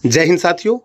जय हिंद साथियों।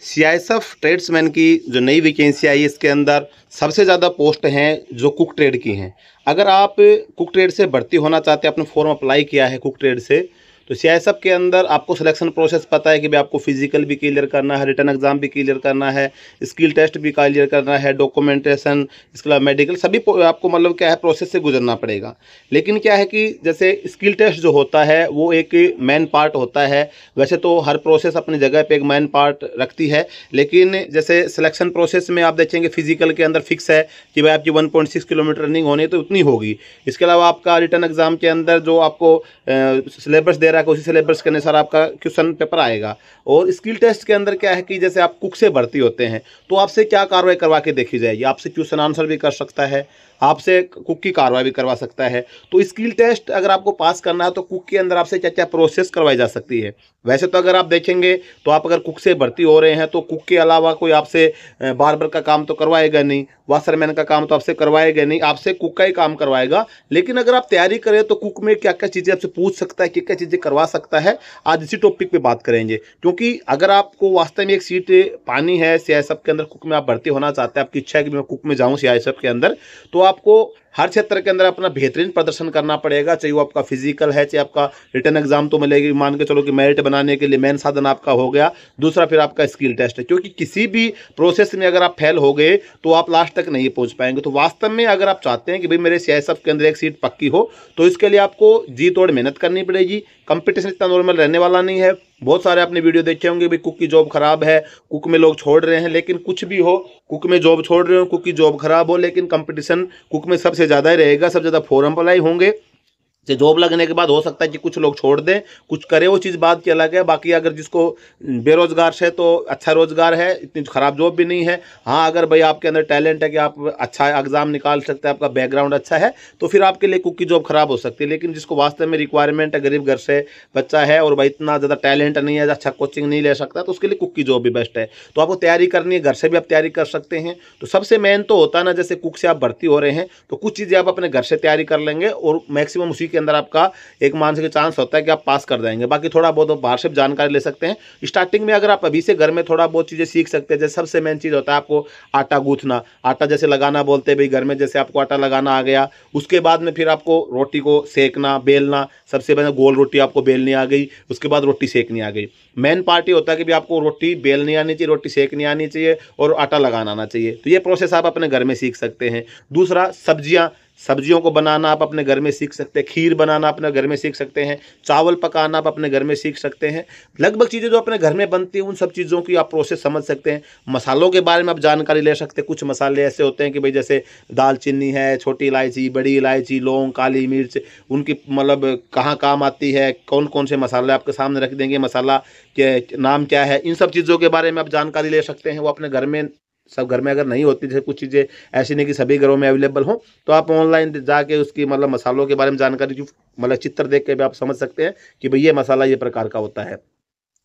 CISF tradesman की जो नई वैकेंसी आई है इसके अंदर सबसे ज़्यादा पोस्ट हैं जो कुक ट्रेड की हैं। अगर आप कुक ट्रेड से भर्ती होना चाहते हैं, आपने फॉर्म अप्लाई किया है कुक ट्रेड से, तो सीआईएसएफ के अंदर आपको सिलेक्शन प्रोसेस पता है कि भाई आपको फिजिकल भी क्लियर करना है, रिटन एग्जाम भी क्लियर करना है, स्किल टेस्ट भी क्लियर करना है, डॉक्यूमेंटेशन, इसके अलावा मेडिकल सभी आपको मतलब क्या है प्रोसेस से गुजरना पड़ेगा। लेकिन क्या है कि जैसे स्किल टेस्ट जो होता है वो एक मेन पार्ट होता है। वैसे तो हर प्रोसेस अपनी जगह पे एक मेन पार्ट रखती है, लेकिन जैसे सिलेक्शन प्रोसेस में आप देखेंगे फिजिकल के अंदर फिक्स है कि भाई आपकी 1.6 किलोमीटर रनिंग होनी है तो उतनी होगी। इसके अलावा आपका रिटन एग्जाम के अंदर जो आपको सिलेबस दे रहा है उसी सिलेबस के अनुसार आपका क्वेश्चन पेपर आएगा। और स्किल टेस्ट के अंदर क्या है कि जैसे आप कुक से भर्ती होते हैं तो आपसे क्या कार्रवाई करवा के देखी जाएगी, आपसे क्वेश्चन आंसर भी कर सकता है, आपसे कुक की कार्रवाई भी करवा सकता है। तो स्किल टेस्ट अगर आपको पास करना है तो कुक के अंदर आपसे क्या क्या प्रोसेस करवाई जा सकती है। वैसे तो अगर आप देखेंगे तो आप अगर कुक से भर्ती हो रहे हैं तो कुक के अलावा कोई आपसे बार्बर का काम तो करवाएगा नहीं, वाशरमैन का काम तो आपसे करवाएगा नहीं, आपसे कुक का ही काम करवाएगा। लेकिन अगर आप तैयारी करें तो कुक में क्या क्या चीज़ें आपसे पूछ सकता है, क्या क्या चीज़ें करवा सकता है, आज इसी टॉपिक पे बात करेंगे। क्योंकि अगर आपको वास्तव में एक सीट पानी है सीआईएसएफ के अंदर, कुक में आप भर्ती होना चाहते हैं, आपकी इच्छा है कि मैं कुक में जाऊँ सीआईएसएफ के अंदर, तो आपको हर क्षेत्र के अंदर अपना बेहतरीन प्रदर्शन करना पड़ेगा। चाहे वो आपका फिजिकल है, चाहे आपका रिटन एग्जाम तो मिलेगी, मान के चलो कि मेरिट बनाने के लिए मेन साधन आपका हो गया। दूसरा फिर आपका स्किल टेस्ट है, क्योंकि किसी भी प्रोसेस में अगर आप फेल हो गए तो आप लास्ट तक नहीं पहुंच पाएंगे। तो वास्तव में अगर आप चाहते हैं कि भाई मेरे सीआईएसएफ के अंदर एक सीट पक्की हो तो इसके लिए आपको जी तोड़ मेहनत करनी पड़ेगी। कंपटीशन इतना नॉर्मल रहने वाला नहीं है। बहुत सारे आपने वीडियो देखे होंगे भाई कुक की जॉब खराब है, कुक में लोग छोड़ रहे हैं, लेकिन कुछ भी हो, कुक में जॉब छोड़ रहे हो, कुक की जॉब खराब हो, लेकिन कंपटीशन कुक में सबसे ज़्यादा ही रहेगा, सबसे ज़्यादा फॉर्म अप्लाई होंगे। जॉब लगने के बाद हो सकता है कि कुछ लोग छोड़ दें, कुछ करें, वो चीज़ बात की अलग है। बाकी अगर जिसको बेरोजगार है तो अच्छा रोजगार है, इतनी खराब जॉब भी नहीं है। हाँ, अगर भाई आपके अंदर टैलेंट है कि आप अच्छा एग्जाम निकाल सकते हैं, आपका बैकग्राउंड अच्छा है, तो फिर आपके लिए कुक की जॉब खराब हो सकती है। लेकिन जिसको वास्तव में रिक्वायरमेंट है, गरीब घर से बच्चा है और भाई इतना ज़्यादा टैलेंट नहीं है, अच्छा कोचिंग नहीं ले सकता, तो उसके लिए कुक की जॉब भी बेस्ट है। तो आपको तैयारी करनी है, घर से भी आप तैयारी कर सकते हैं। तो सबसे मेन तो होता है ना, जैसे कुक से आप भर्ती हो रहे हैं तो कुछ चीज़ें आप अपने घर से तैयारी कर लेंगे और मैक्सिमम उसी के अंदर आपका एक मानसिक चांस होता है कि आप पास कर जाएंगे। बाकी थोड़ा बहुत बाहर से जानकारी ले सकते हैं। स्टार्टिंग में अगर आप अभी से घर में थोड़ा बहुत चीज़ें सीख सकते हैं, जैसे सबसे मेन चीज़ होता है आपको आटा गूंथना, आटा जैसे लगाना बोलते हैं भाई घर में, जैसे आपको आटा लगाना आ गया, उसके बाद में फिर आपको रोटी को सेकना, बेलना, सबसे पहले गोल रोटी आपको बेलनी आ गई, उसके बाद रोटी सेकनी आ गई। मेन पार्ट ये होता है कि भी आपको रोटी बेलनी आनी चाहिए, रोटी सेकनी आनी चाहिए और आटा लगाना आना चाहिए। तो ये प्रोसेस आप अपने घर में सीख सकते हैं। दूसरा, सब्जियों को बनाना आप अपने घर में सीख सकते हैं, खीर बनाना अपने घर में सीख सकते हैं, चावल पकाना आप अपने घर में सीख सकते हैं। लगभग चीज़ें जो अपने घर में बनती हैं उन सब चीज़ों की आप प्रोसेस समझ सकते हैं। मसालों के बारे में आप जानकारी ले सकते हैं। कुछ मसाले ऐसे होते हैं कि भाई जैसे दालचीनी है, छोटी इलायची, बड़ी इलायची, लौंग, काली मिर्च, उनकी मतलब कहाँ काम आती है, कौन कौन से मसाले आपके सामने रख देंगे, मसाला के नाम क्या है, इन सब चीज़ों के बारे में आप जानकारी ले सकते हैं। वो अपने घर में, सब घर में अगर नहीं होती, जैसे कुछ चीज़ें ऐसी नहीं कि सभी घरों में अवेलेबल हो, तो आप ऑनलाइन जाके उसकी मतलब मसालों के बारे में जानकारी मतलब चित्र देख के भी आप समझ सकते हैं कि भाई ये मसाला ये प्रकार का होता है।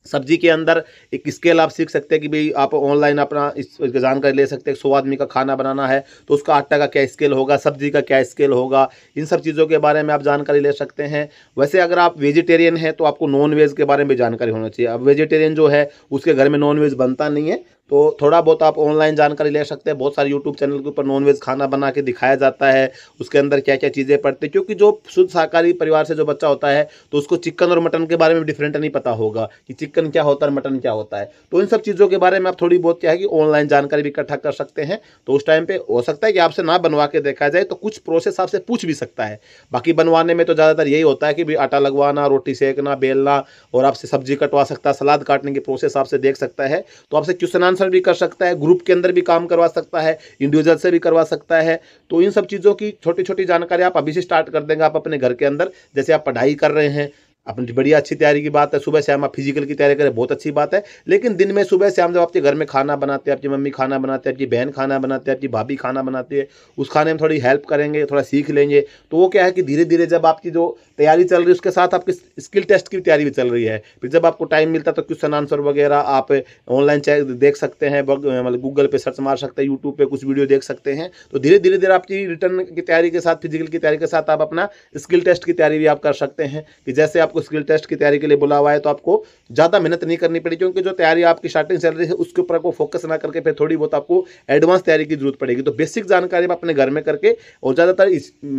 सब्जी के अंदर एक स्केल आप सीख सकते हैं कि भाई आप ऑनलाइन अपना इस जानकारी ले सकते हैं। 100 आदमी का खाना बनाना है तो उसका आटा का क्या स्केल होगा, सब्जी का क्या स्केल होगा, इन सब चीज़ों के बारे में आप जानकारी ले सकते हैं। वैसे अगर आप वेजिटेरियन हैं तो आपको नॉन वेज के बारे में जानकारी होना चाहिए। अब वेजिटेरियन जो है उसके घर में नॉन वेज बनता नहीं है, तो थोड़ा बहुत आप ऑनलाइन जानकारी ले सकते हैं। बहुत सारे यूट्यूब चैनल के ऊपर नॉनवेज खाना बना के दिखाया जाता है, उसके अंदर क्या क्या चीज़ें पड़ती हैं। क्योंकि जो शुद्ध शाकाहारी परिवार से जो बच्चा होता है तो उसको चिकन और मटन के बारे में डिफरेंट नहीं पता होगा कि चिकन क्या होता है, मटन क्या होता है। तो इन सब चीज़ों के बारे में आप थोड़ी बहुत क्या है कि ऑनलाइन जानकारी भी इकट्ठा कर सकते हैं। तो उस टाइम पे हो सकता है कि आपसे ना बनवा के देखा जाए तो कुछ प्रोसेस आपसे पूछ भी सकता है। बाकी बनवाने में तो ज़्यादातर यही होता है कि भाई आटा लगवाना, रोटी सेकना, बेलना, और आपसे सब्जी कटवा सकता है, सलाद काटने की प्रोसेस आपसे देख सकता है। तो आपसे क्वेश्चन आंसर भी कर सकता है, ग्रुप के अंदर भी काम करवा सकता है, इंडिविजुअल से भी करवा सकता है। तो इन सब चीज़ों की छोटी छोटी जानकारी आप अभी से स्टार्ट कर देंगे। आप अपने घर के अंदर, जैसे आप पढ़ाई कर रहे हैं, अपनी बढ़िया अच्छी तैयारी की बात है, सुबह शाम आप फिजिकल की तैयारी करें, बहुत अच्छी बात है। लेकिन दिन में सुबह शाम जब आपके घर में खाना बनाते हैं, आपकी मम्मी खाना बनाते हैं, आपकी बहन खाना बनाते हैं, आपकी भाभी खाना बनाती है, उस खाने में थोड़ी हेल्प करेंगे, थोड़ा सीख लेंगे, तो वो क्या है कि धीरे धीरे जब आपकी जो तैयारी चल रही है उसके साथ आपकी स्किल टेस्ट की तैयारी भी चल रही है। फिर जब आपको टाइम मिलता है तो क्वेश्चन आंसर वगैरह आप ऑनलाइन देख सकते हैं, मतलब गूगल पे सर्च मार सकते हैं, यूट्यूब पे कुछ वीडियो देख सकते हैं। तो धीरे धीरे धीरे आपकी रिटर्न की तैयारी के साथ, फिजिकल की तैयारी के साथ आप अपना स्किल टेस्ट की तैयारी भी आप कर सकते हैं। कि जैसे आपको आपको स्किल टेस्ट की तैयारी के लिए बुला हुआ है तो आपको ज़्यादा मेहनत नहीं करनी पड़ेगी, क्योंकि जो तैयारी आपकी स्टार्टिंग चल रही है उसके ऊपर आपको फोकस ना करके फिर थोड़ी बहुत आपको एडवांस तैयारी की जरूरत पड़ेगी। तो बेसिक जानकारी आप अपने घर में करके, और ज़्यादातर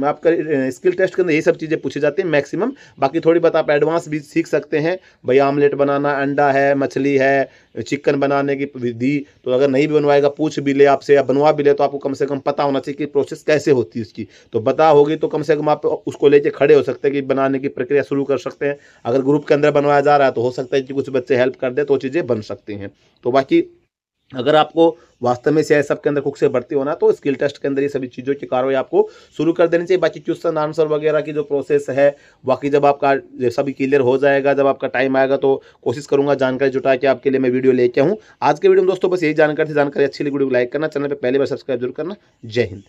आपका स्किल टेस्ट के अंदर यही सब चीज़ें पूछी जाती हैं मैक्सिमम। बाकी थोड़ी बहुत आप एडवांस भी सीख सकते हैं, भाई आमलेट बनाना, अंडा है, मछली है, चिकन बनाने की विधि, तो अगर नहीं भी बनवाएगा पूछ भी ले आपसे या बनवा भी ले तो आपको कम से कम पता होना चाहिए कि प्रोसेस कैसे होती है उसकी। तो पता होगी तो कम से कम आप उसको लेके खड़े हो सकते हैं कि बनाने की प्रक्रिया शुरू कर सकते हैं। अगर ग्रुप के अंदर बनवाया जा रहा है तो हो सकता है कि कुछ बच्चे हेल्प कर दे तो चीज़ें बन सकती हैं। तो बाकी अगर आपको वास्तव में सीआईएसएफ के अंदर कुक से भर्ती होना तो स्किल टेस्ट के अंदर ये सभी चीज़ों की कार्रवाई आपको शुरू कर देनी चाहिए। बाकी क्वेश्चन आंसर वगैरह की जो प्रोसेस है, बाकी जब आपका सभी क्लियर हो जाएगा, जब आपका टाइम आएगा तो कोशिश करूंगा जानकारी जुटा के आपके लिए मैं वीडियो लेके आऊँ। आज के वीडियो में दोस्तों बस यही जानकारी थी। जानकारी अच्छी लगी वीडियो को लाइक करना, चैनल पर पहली बार सब्सक्राइब जरूर करना। जय हिंद।